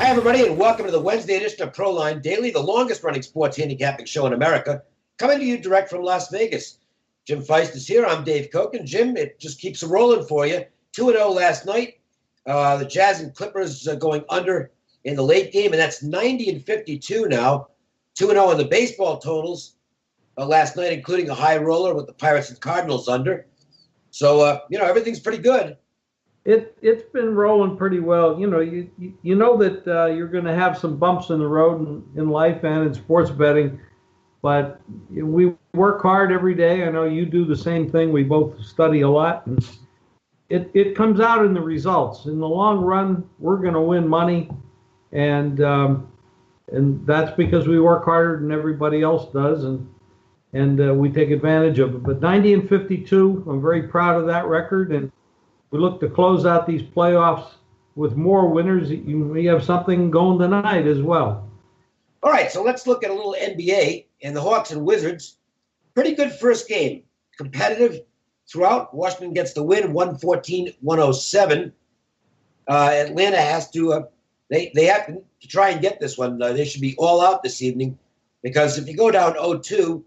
Hi, everybody, and welcome to the Wednesday edition of Proline Daily, the longest-running sports handicapping show in America, coming to you direct from Las Vegas. Jim Feist is here. I'm Dave Koch, Jim, it just keeps rolling for you. 2-0 last night. The Jazz and Clippers going under in the late game, and that's 90-52 now. 2-0 in the baseball totals last night, including a high roller with the Pirates and Cardinals under. So, everything's pretty good. It's been rolling pretty well. You know that you're going to have some bumps in the road in life and in sports betting, but we work hard every day. I know you do the same thing. We both study a lot, and it comes out in the results. In the long run, we're going to win money, and that's because we work harder than everybody else does, and we take advantage of it. But 90-52, I'm very proud of that record, and we look to close out these playoffs with more winners. We have something going tonight as well. All right, so let's look at a little NBA and the Hawks and Wizards. Pretty good first game. Competitive throughout. Washington gets the win, 114-107. Atlanta has to they have to try and get this one. They should be all out this evening because if you go down 0-2,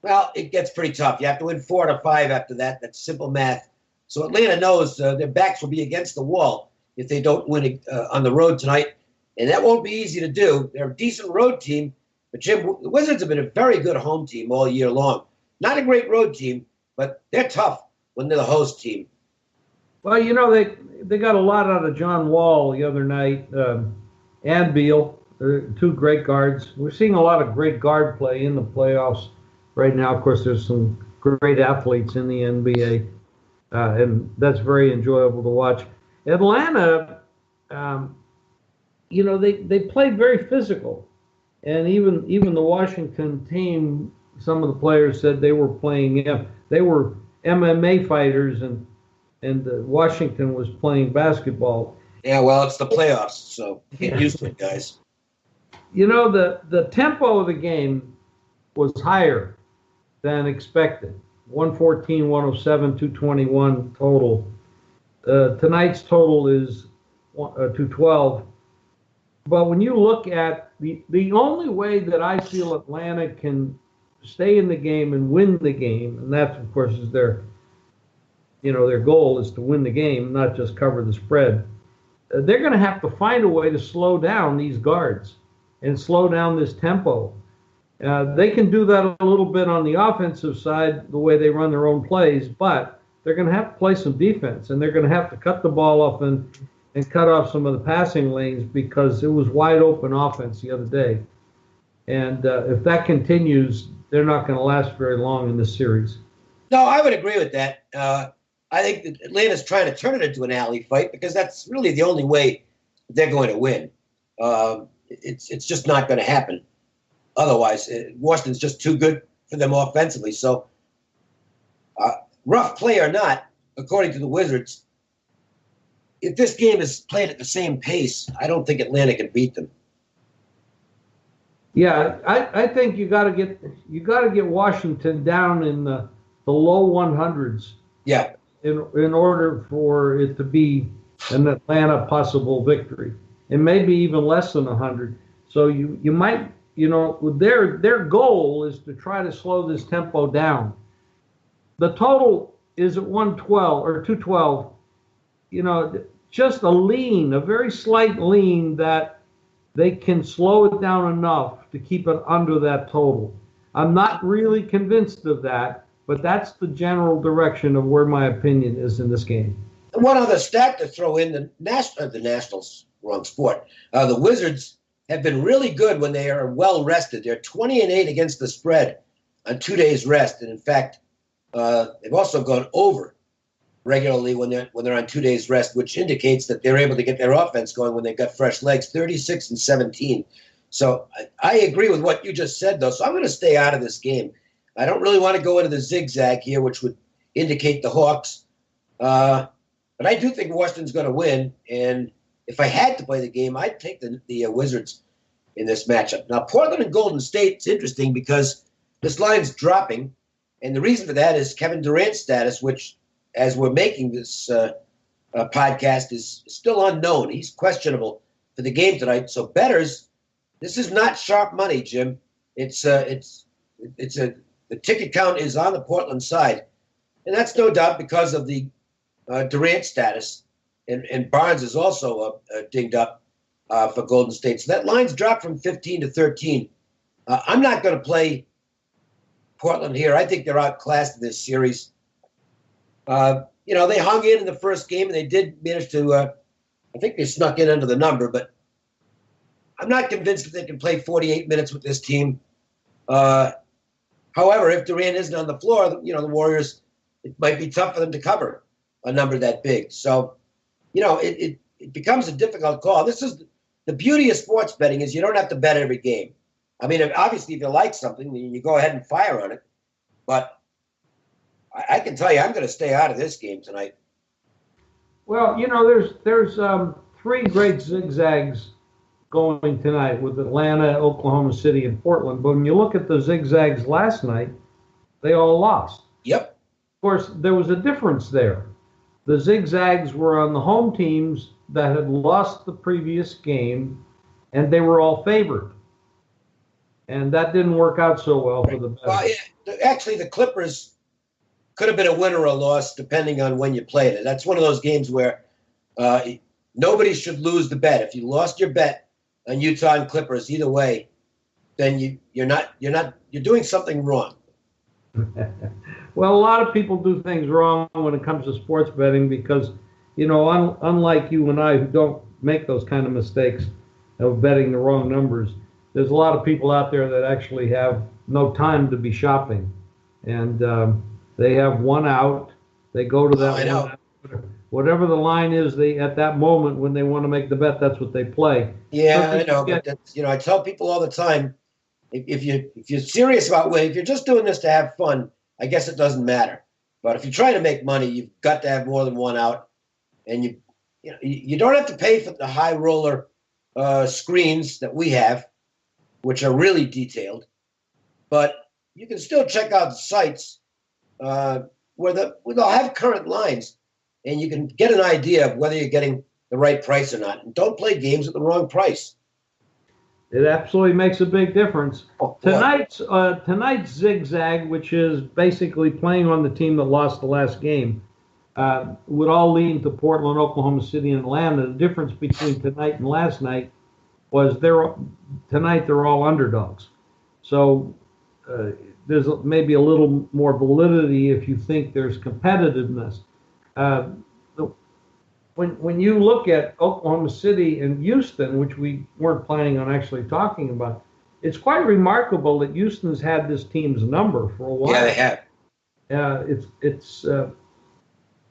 well, it gets pretty tough. You have to win 4 out of 5 after that. That's simple math. So Atlanta knows their backs will be against the wall if they don't win on the road tonight, and that won't be easy to do. They're a decent road team, but Jim, the Wizards have been a very good home team all year long. Not a great road team, but they're tough when they're the host team. Well, they got a lot out of John Wall the other night and Beal. They're two great guards. We're seeing a lot of great guard play in the playoffs right now. Of course, there's some great athletes in the NBA. And that's very enjoyable to watch. Atlanta, they played very physical, and even the Washington team, some of the players said they were they were MMA fighters, and Washington was playing basketball. Yeah, well, it's the playoffs, so get used to it, guys. The tempo of the game was higher than expected. 114, 107, 221 total. Tonight's total is 212. But when you look at the only way that I feel Atlanta can stay in the game and win the game, and that, of course, is their goal is to win the game, not just cover the spread. They're going to have to find a way to slow down these guards and slow down this tempo. They can do that a little bit on the offensive side, the way they run their own plays, but they're going to have to play some defense, and they're going to have to cut the ball off and cut off some of the passing lanes because it was wide open offense the other day. And if that continues, they're not going to last very long in this series. No, I would agree with that. I think that Atlanta's trying to turn it into an alley fight because that's really the only way they're going to win. It's just not going to happen. Otherwise, Washington's just too good for them offensively. So, rough play or not, according to the Wizards, if this game is played at the same pace, I don't think Atlanta can beat them. Yeah, I think you got to get Washington down in the low 100s. Yeah. In order for it to be an Atlanta possible victory, and maybe even less than 100. So you might. Their goal is to try to slow this tempo down. The total is at 112 or 212. Just a very slight lean that they can slow it down enough to keep it under that total. I'm not really convinced of that, but that's the general direction of where my opinion is in this game. One other stat to throw in, the Nationals, wrong sport. The Wizards have been really good when they are well rested. They're 20-8 against the spread on 2 days rest, and in fact, they've also gone over regularly when they're on 2 days rest, which indicates that they're able to get their offense going when they've got fresh legs. 36-17. So I agree with what you just said, though. So I'm going to stay out of this game. I don't really want to go into the zigzag here, which would indicate the Hawks. But I do think Washington's going to win, and if I had to play the game, I'd take the Wizards in this matchup. Now, Portland and Golden State is interesting because this line's dropping, and the reason for that is Kevin Durant's status, which, as we're making this podcast, is still unknown. He's questionable for the game tonight. So bettors, this is not sharp money, Jim. The ticket count is on the Portland side, and that's no doubt because of the Durant status, and Barnes is also dinged up for Golden State. So that line's dropped from 15 to 13. I'm not going to play Portland here. I think they're outclassed in this series. They hung in the first game, and they did manage to, I think they snuck in under the number, but I'm not convinced that they can play 48 minutes with this team. However, if Durant isn't on the floor, the Warriors, it might be tough for them to cover a number that big. So, it becomes a difficult call. This is the beauty of sports betting is you don't have to bet every game. I mean, obviously, if you like something, then you go ahead and fire on it. But I can tell you, I'm going to stay out of this game tonight. Well, there's 3 great zigzags going tonight with Atlanta, Oklahoma City, and Portland. But when you look at the zigzags last night, they all lost. Yep. Of course, there was a difference there. The zigzags were on the home teams that had lost the previous game, and they were all favored. And that didn't work out so well for the bettors. Well, actually, the Clippers could have been a win or a loss depending on when you played it. That's one of those games where nobody should lose the bet. If you lost your bet on Utah and Clippers, either way, then you're doing something wrong. Well, a lot of people do things wrong when it comes to sports betting because, unlike you and I who don't make those kind of mistakes of betting the wrong numbers, there's a lot of people out there that actually have no time to be shopping. And they have one out. They go to that one out. Whatever the line is, at that moment when they want to make the bet, that's what they play. Yeah, I know. But that's, I tell people all the time, if you're serious about winning, if you're just doing this to have fun, I guess it doesn't matter. But if you're trying to make money, you've got to have more than one out, and you don't have to pay for the high roller screens that we have, which are really detailed. But you can still check out the sites where they'll have current lines, and you can get an idea of whether you're getting the right price or not. And don't play games at the wrong price. It absolutely makes a big difference. Tonight's zigzag, which is basically playing on the team that lost the last game, would all lead to Portland, Oklahoma City, and Atlanta. The difference between tonight and last night was tonight they're all underdogs. So there's maybe a little more validity if you think there's competitiveness. When you look at Oklahoma City and Houston, which we weren't planning on actually talking about, it's quite remarkable that Houston's had this team's number for a while. Yeah, they have.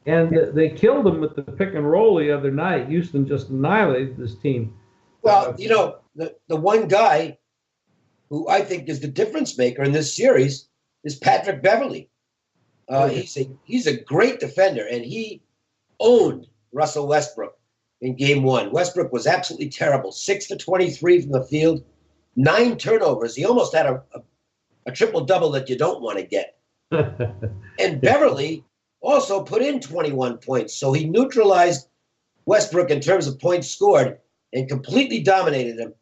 And they killed them with the pick and roll the other night. Houston just annihilated this team. Well, the one guy who I think is the difference maker in this series is Patrick Beverley. He's a great defender, and he owned Russell Westbrook in game 1. Westbrook was absolutely terrible. 6 for 23 from the field, 9 turnovers. He almost had a triple-double that you don't want to get. And Beverly also put in 21 points. So he neutralized Westbrook in terms of points scored and completely dominated him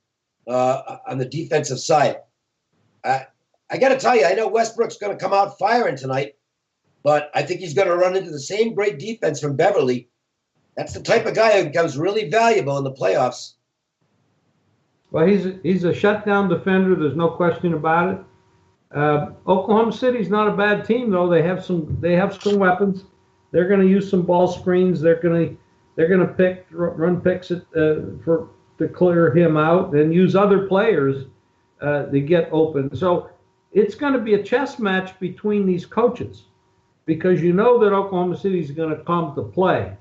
on the defensive side. I got to tell you, I know Westbrook's going to come out firing tonight, but I think he's going to run into the same great defense from Beverly. That's the type of guy who becomes really valuable in the playoffs. Well, he's a shutdown defender. There's no question about it. Oklahoma City's not a bad team, though. They have some weapons. They're going to use some ball screens. They're going to run picks to clear him out and use other players to get open. So it's going to be a chess match between these coaches because you know that Oklahoma City is going to come to play.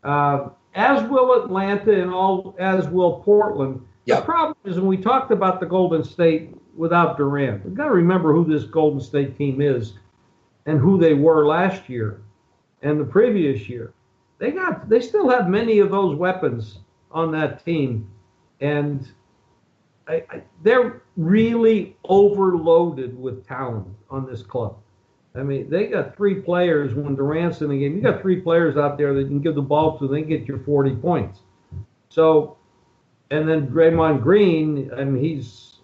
As will Atlanta and as will Portland. Yep. The problem is when we talked about the Golden State without Durant, we've got to remember who this Golden State team is and who they were last year and the previous year. They still have many of those weapons on that team, and they're really overloaded with talent on this club. I mean, they got 3 players when Durant's in the game. You got 3 players out there that you can give the ball to, they get your 40 points. So and then Draymond Green, I mean, he's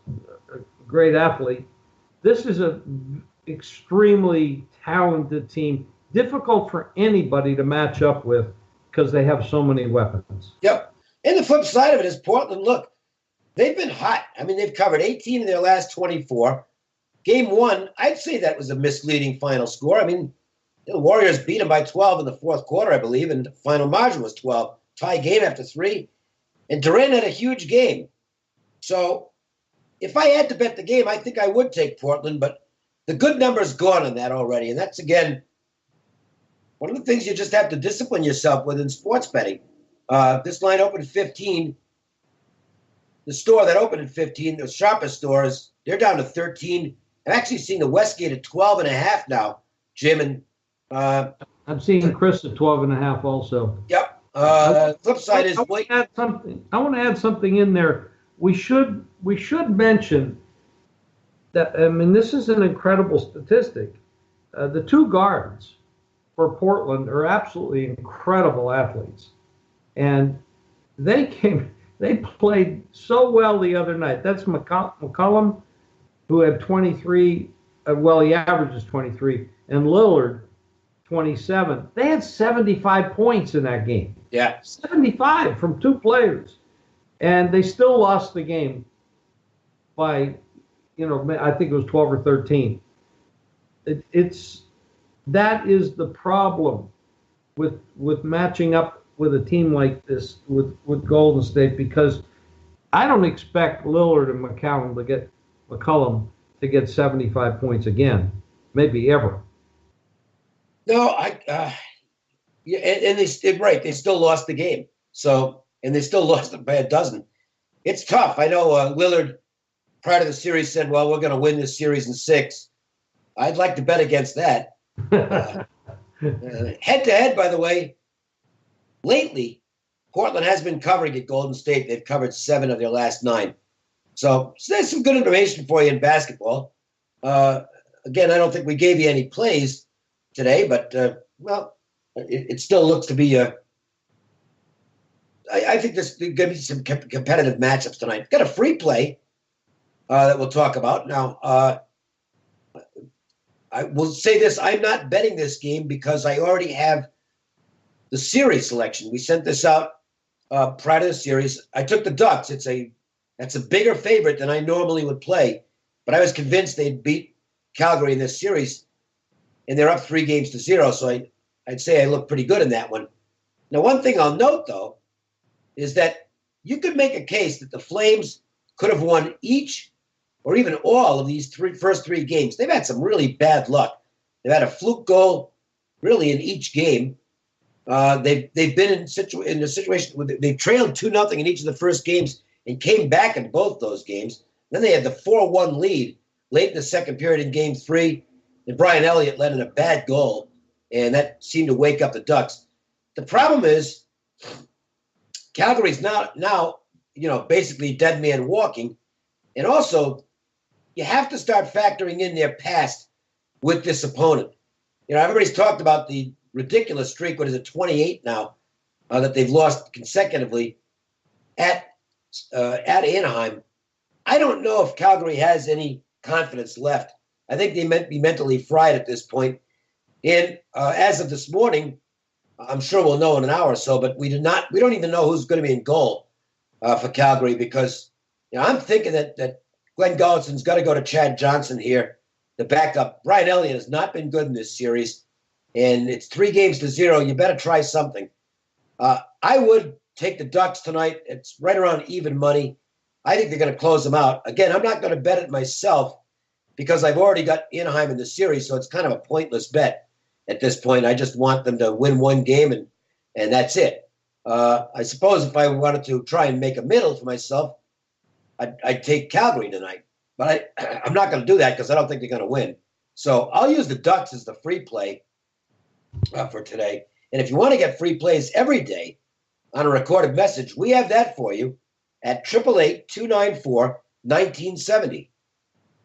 a great athlete. This is a extremely talented team, difficult for anybody to match up with because they have so many weapons. Yep. And the flip side of it is Portland, look, they've been hot. I mean, they've covered 18 of their last 24. Game one, I'd say that was a misleading final score. I mean, the Warriors beat them by 12 in the fourth quarter, I believe, and the final margin was 12. Tie game after 3. And Durant had a huge game. So if I had to bet the game, I think I would take Portland, but the good number's gone on that already. And that's, again, one of the things you just have to discipline yourself with in sports betting. This line opened 15. The store that opened at 15, the sharpest stores, they're down to 13. I'm actually seeing the Westgate at 12.5 now, Jim. And I'm seeing Chris at 12.5 also. Yep. Flip side is I want to add something in there. We should mention that. I mean, this is an incredible statistic. The two guards for Portland are absolutely incredible athletes, and they played so well the other night. That's McCollum, who had 23. Well, he averages 23, and Lillard, 27. They had 75 points in that game. Yeah. 75 from two players. And they still lost the game by, I think it was 12 or 13. That is the problem with matching up with a team like this with Golden State, because I don't expect Lillard and McCollum to get 75 points again, maybe ever. No, yeah, and they still lost the game. So, and they still lost it by a dozen. It's tough. I know Lillard, prior to the series, said, well, we're going to win this series in 6. I'd like to bet against that. Head-to-head, by the way, lately, Portland has been covering at Golden State. They've covered 7 of their last 9. So there's some good information for you in basketball. Again, I don't think we gave you any plays today, but, it still looks to be I think there's going to be some competitive matchups tonight. Got a free play that we'll talk about. Now, I will say this. I'm not betting this game because I already have the series selection. We sent this out prior to the series. I took the Ducks. That's a bigger favorite than I normally would play, but I was convinced they'd beat Calgary in this series, and they're up 3-0. So I'd say I look pretty good in that one. Now, one thing I'll note, though, is that you could make a case that the Flames could have won each or even all of these first 3 games. They've had some really bad luck. They've had a fluke goal really in each game. They've been in a situation where they trailed 2-0 in each of the first games and came back in both those games. Then they had the 4-1 lead late in the second period in Game 3, and Brian Elliott let in a bad goal, and that seemed to wake up the Ducks. The problem is Calgary's now basically dead man walking, and also you have to start factoring in their past with this opponent. Everybody's talked about the ridiculous streak. What is it, 28 now, that they've lost consecutively at Anaheim. I don't know if Calgary has any confidence left. I think they might be mentally fried at this point. And as of this morning, I'm sure we'll know in an hour or so, but we don't even know who's going to be in goal for Calgary, because I'm thinking that Glenn Gullison's got to go to Chad Johnson here, the backup. Brian Elliott has not been good in this series, and it's 3-0. You better try something. I would take the Ducks tonight. It's right around even money. I think they're going to close them out. Again, I'm not going to bet it myself because I've already got Anaheim in the series, so it's kind of a pointless bet at this point. I just want them to win one game, and that's it. I suppose if I wanted to try and make a middle for myself, I'd take Calgary tonight. But I'm not going to do that because I don't think they're going to win. So I'll use the Ducks as the free play for today. And if you want to get free plays every day on a recorded message, we have that for you at 888-294-1970.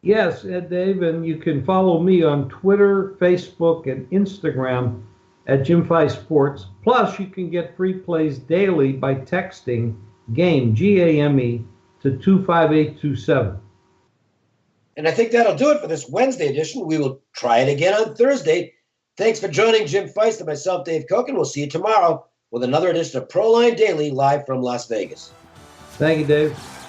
Yes, Dave, and you can follow me on Twitter, Facebook, and Instagram at Jim Five Sports. Plus, you can get free plays daily by texting GAME, GAME, to 25827. And I think that'll do it for this Wednesday edition. We will try it again on Thursday. Thanks for joining Jim Feist and myself, Dave Koch. We'll see you tomorrow with another edition of Proline Daily live from Las Vegas. Thank you, Dave.